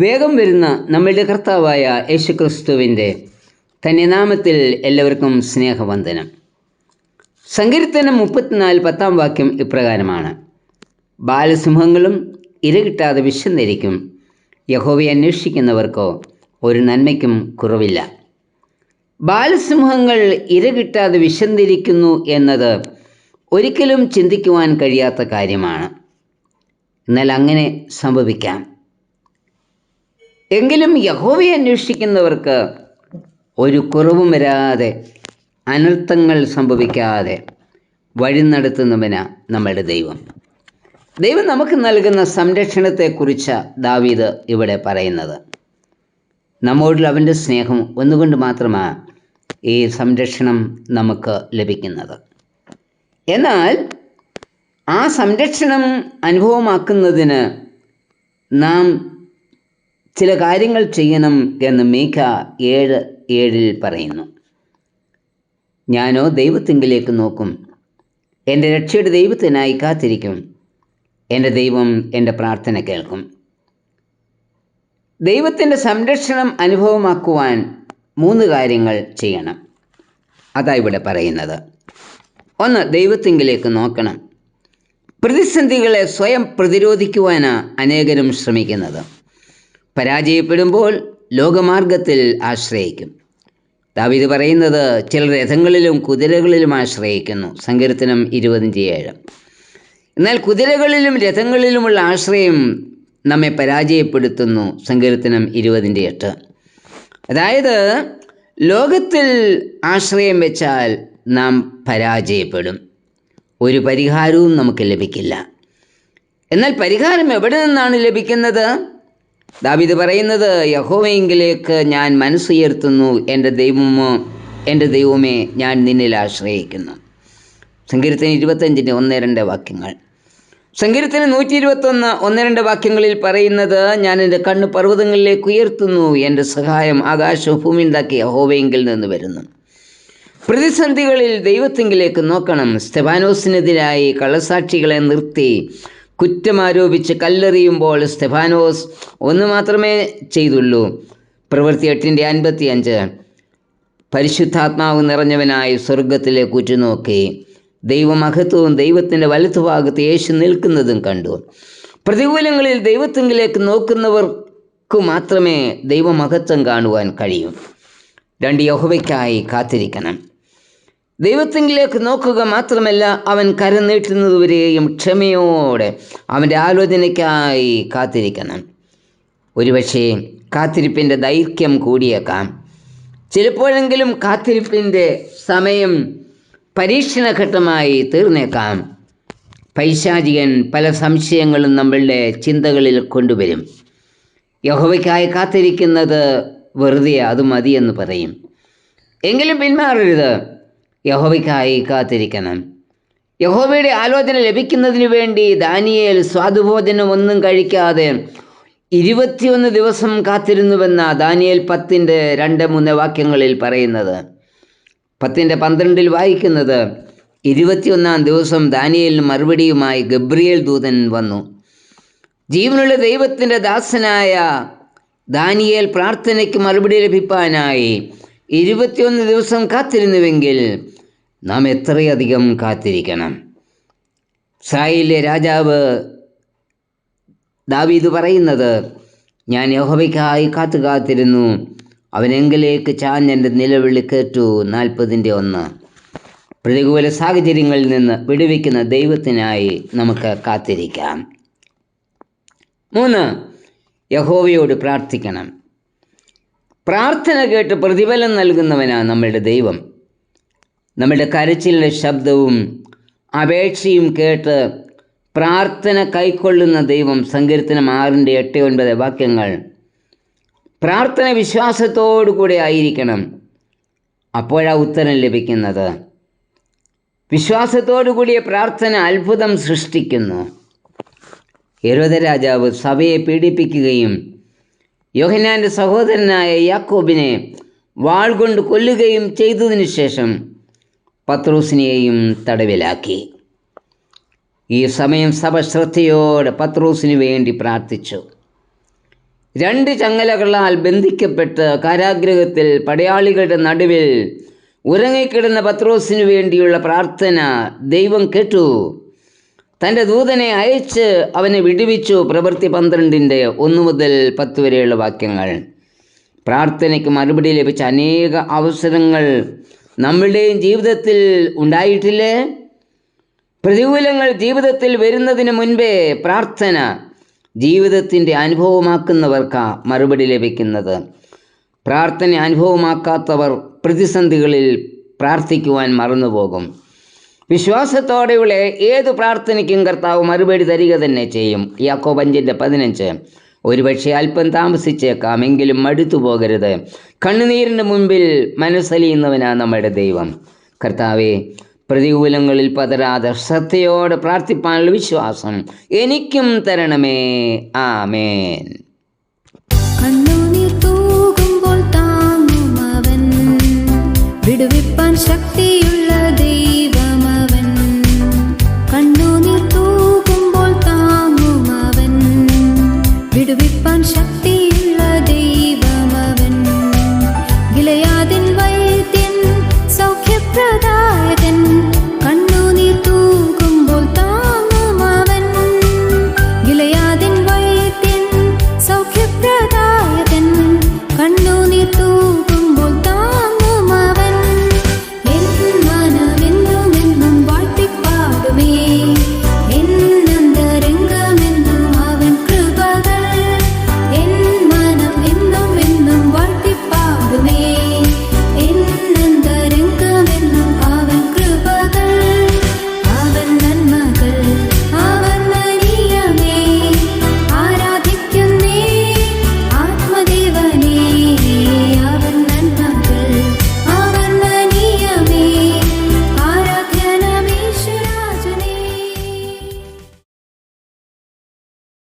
വേഗം വരുന്ന നമ്മളുടെ കർത്താവായ യേശുക്രിസ്തുവിൻ്റെ തന്നെ നാമത്തിൽ എല്ലാവർക്കും സ്നേഹവന്ദനം. സങ്കീർത്തനം 34 10 വാക്യം ഇപ്രകാരമാണ്: ബാലസിംഹങ്ങളും ഇരകിട്ടാതെ വിശന്നിരിക്കും, യഹോവയെ അന്വേഷിക്കുന്നവർക്കോ ഒരു നന്മയ്ക്കും കുറവില്ല. ബാലസിംഹങ്ങൾ ഇരകിട്ടാതെ വിശന്നിരിക്കുന്നു എന്നത് ഒരിക്കലും ചിന്തിക്കുവാൻ കഴിയാത്ത കാര്യമാണ്. എന്നാൽ അങ്ങനെ സംഭവിക്കാം. എങ്കിലും യഹോവയെ അന്വേഷിക്കുന്നവർക്ക് ഒരു കുറവും വരാതെ, അനർത്ഥങ്ങൾ സംഭവിക്കാതെ വഴി നടത്തുന്നവനാ നമ്മളുടെ ദൈവം. ദൈവം നമുക്ക് നൽകുന്ന സംരക്ഷണത്തെക്കുറിച്ച് ദാവീദ് ഇവിടെ പറയുന്നത്. നമ്മോടുള്ള അവൻ്റെ സ്നേഹം ഒന്നുകൊണ്ട് മാത്രമാണ് ഈ സംരക്ഷണം നമുക്ക് ലഭിക്കുന്നത്. എന്നാൽ ആ സംരക്ഷണം അനുഭവമാക്കുന്നതിന് നാം ചില കാര്യങ്ങൾ ചെയ്യണം എന്ന് മീഖ 7:7 പറയുന്നു. ഞാനോ ദൈവത്തിങ്കിലേക്ക് നോക്കും, എൻ്റെ രക്ഷയുടെ ദൈവത്തിനായി കാത്തിരിക്കും, എൻ്റെ ദൈവം എൻ്റെ പ്രാർത്ഥന കേൾക്കും. ദൈവത്തിൻ്റെ സംരക്ഷണം അനുഭവമാക്കുവാൻ 3 കാര്യങ്ങൾ ചെയ്യണം. അതാ ഇവിടെ പറയുന്നത്. 1, ദൈവത്തിങ്കിലേക്ക് നോക്കണം. പ്രതിസന്ധികളെ സ്വയം പ്രതിരോധിക്കുവാനാണ് അനേകരും ശ്രമിക്കുന്നത്. പരാജയപ്പെടുമ്പോൾ ലോകമാർഗത്തിൽ ആശ്രയിക്കും. ദാവീദ് പറയുന്നത്, ചിലർ രഥങ്ങളിലും കുതിരകളിലും ആശ്രയിക്കുന്നു. സങ്കീർത്തനം 20:7. എന്നാൽ കുതിരകളിലും രഥങ്ങളിലുമുള്ള ആശ്രയം നമ്മെ പരാജയപ്പെടുത്തുന്നു. സങ്കീർത്തനം 20:8. അതായത് ലോകത്തിൽ ആശ്രയം വെച്ചാൽ നാം പരാജയപ്പെടും, ഒരു പരിഹാരവും നമുക്ക് ലഭിക്കില്ല. എന്നാൽ പരിഹാരം എവിടെ നിന്നാണ് ലഭിക്കുന്നത്? ദാവീദ് പറയുന്നത്, യഹോവയെങ്കിലേക്ക് ഞാൻ മനസ്സുയർത്തുന്നു, എൻ്റെ ദൈവമേ ഞാൻ നിന്നിൽ ആശ്രയിക്കുന്നു. സങ്കീർത്തനം 25:1-2 വാക്യങ്ങൾ. സങ്കീർത്തനം 121 1-2 വാക്യങ്ങളിൽ പറയുന്നത്, ഞാൻ എൻ്റെ കണ്ണ് പർവ്വതങ്ങളിലേക്ക് ഉയർത്തുന്നു, എൻ്റെ സഹായം ആകാശവും ഭൂമി ഉണ്ടാക്കിയ യഹോവയെങ്കിൽ നിന്ന് വരുന്നു. പ്രതിസന്ധികളിൽ ദൈവത്തിങ്കിലേക്ക് നോക്കണം. സ്തെഫാനോസിനെതിരായി കള്ളസാക്ഷികളെ നിർത്തി കുറ്റമാരോപിച്ച് കല്ലെറിയുമ്പോൾ സ്തെഫാനോസ് ഒന്ന് മാത്രമേ ചെയ്തുള്ളൂ. പ്രവൃത്തി 8:55. പരിശുദ്ധാത്മാവ് നിറഞ്ഞവനായി സ്വർഗത്തിലേക്ക് ഉറ്റുനോക്കി ദൈവമഹത്വവും ദൈവത്തിൻ്റെ വലത്തുഭാഗത്ത് യേശു നിൽക്കുന്നതും കണ്ടു. പ്രതികൂലങ്ങളിൽ ദൈവത്തിങ്കിലേക്ക് നോക്കുന്നവർക്ക് മാത്രമേ ദൈവമഹത്വം കാണുവാൻ കഴിയൂ. 2, യഹോവയ്ക്കായി കാത്തിരിക്കണം. ദൈവത്തിങ്കിലേക്ക് നോക്കുക മാത്രമല്ല, അവൻ കരം നീട്ടുന്നതുവരെയും ക്ഷമയോടെ അവൻ്റെ ആലോചനയ്ക്കായി കാത്തിരിക്കണം. ഒരുപക്ഷേ കാത്തിരിപ്പിൻ്റെ ദൈർഘ്യം കൂടിയേക്കാം. ചിലപ്പോഴെങ്കിലും കാത്തിരിപ്പിൻ്റെ സമയം പരീക്ഷണഘട്ടമായി തീർന്നേക്കാം. പൈശാചികൻ പല സംശയങ്ങളും നമ്മളുടെ ചിന്തകളിൽ കൊണ്ടുവരും. യഹോവയ്ക്കായി കാത്തിരിക്കുന്നത് വെറുതെ, അത് മതിയെന്ന് പറയും. എങ്കിലും പിന്മാറരുത്, യഹോവയ്ക്കായി കാത്തിരിക്കണം. യഹോവയുടെ ആലോചന ലഭിക്കുന്നതിന് വേണ്ടി ദാനിയേൽ സ്വാദുഭോജനം ഒന്നും കഴിക്കാതെ 21 ദിവസം കാത്തിരുന്നുവെന്ന ദാനിയേൽ 10:2-3 വാക്യങ്ങളിൽ പറയുന്നത്. 10:12 വായിക്കുന്നത്, 21-ാം ദിവസം ദാനിയേലിന് മറുപടിയുമായി ഗബ്രിയേൽ ദൂതൻ വന്നു. ജീവനുള്ള ദൈവത്തിൻ്റെ ദാസനായ ദാനിയേൽ പ്രാർത്ഥനയ്ക്ക് മറുപടി ലഭിക്കാനായി 21 ദിവസം കാത്തിരുന്നുവെങ്കിൽ നാം എത്രയധികം കാത്തിരിക്കണം. ഇസ്രായേലിലെ രാജാവ് ദാവീദ് പറയുന്നത്, ഞാൻ യഹോവയ്ക്കായി കാത്തിരുന്നു, അവനെങ്കിലേക്ക് ചാഞ്ഞെൻ്റെ നിലവിളി കേട്ടു. 40:1. പ്രതികൂല സാഹചര്യങ്ങളിൽ നിന്ന് വിടുവിക്കുന്ന ദൈവത്തിനായി നമുക്ക് കാത്തിരിക്കാം. 3, യഹോവയോട് പ്രാർത്ഥിക്കണം. പ്രാർത്ഥന കേട്ട് പ്രതിഫലം നൽകുന്നവനാണ് നമ്മളുടെ ദൈവം. നമ്മളുടെ കരച്ചിലിൻ്റെ ശബ്ദവും അപേക്ഷയും കേട്ട് പ്രാർത്ഥന കൈക്കൊള്ളുന്ന ദൈവം. സങ്കീർത്തനം 6:8-9 വാക്യങ്ങൾ. പ്രാർത്ഥന വിശ്വാസത്തോടു കൂടെ ആയിരിക്കണം, അപ്പോഴാണ് ഉത്തരം ലഭിക്കുന്നത്. വിശ്വാസത്തോടു കൂടിയ പ്രാർത്ഥന അത്ഭുതം സൃഷ്ടിക്കുന്നു. ഹെരോദ രാജാവ് സഭയെ പീഡിപ്പിക്കുകയും യോഹന്നാൻ്റെ സഹോദരനായ യാക്കോബിനെ വാൾ കൊണ്ട് കൊല്ലുകയും ചെയ്തതിനു ശേഷം പത്രോസിനെയും തടവിലാക്കി. ഈ സമയം സഭ ശ്രദ്ധയോടെ പത്രോസിനു വേണ്ടി പ്രാർത്ഥിച്ചു. 2 ചങ്ങലകളാൽ ബന്ധിക്കപ്പെട്ട് കാരാഗൃഹത്തിൽ പടയാളികളുടെ നടുവിൽ ഉറങ്ങിക്കിടന്ന പത്രോസിനു വേണ്ടിയുള്ള പ്രാർത്ഥന ദൈവം കേട്ടു. തൻ്റെ ദൂതനെ അയച്ച് അവനെ വിടുവിച്ചു. പ്രവൃത്തി 12:1 മുതൽ 10 വരെയുള്ള വാക്യങ്ങൾ. പ്രാർത്ഥനയ്ക്ക് മറുപടി ലഭിച്ച അനേക അവസരങ്ങൾ നമ്മളുടെയും ജീവിതത്തിൽ ഉണ്ടായിട്ടില്ലേ? പ്രതികൂലങ്ങൾ ജീവിതത്തിൽ വരുന്നതിന് മുൻപേ പ്രാർത്ഥന ജീവിതത്തിൻ്റെ അനുഭവമാക്കുന്നവർക്ക് മറുപടി ലഭിക്കുന്നത്. പ്രാർത്ഥന അനുഭവമാക്കാത്തവർ പ്രതിസന്ധികളിൽ പ്രാർത്ഥിക്കുവാൻ മറന്നുപോകും. വിശ്വാസത്തോടെയുള്ള ഏതു പ്രാർത്ഥനയ്ക്കും കർത്താവ് മറുപടി തരിക തന്നെ ചെയ്യും. യാക്കോബ് 5:15. ഒരുപക്ഷെ അല്പം താമസിച്ചേക്കാം, എങ്കിലും മടുത്തു പോകരുത്. കണ്ണുനീരിൻ്റെ മുൻപിൽ മനസ്സലിയുന്നവനാണ് നമ്മുടെ ദൈവം. കർത്താവേ, പ്രതികൂലങ്ങളിൽ പതരാതെ ശ്രദ്ധയോടെ പ്രാർത്ഥിപ്പാനുള്ള വിശ്വാസം എനിക്കും തരണമേ. ആമേൻ.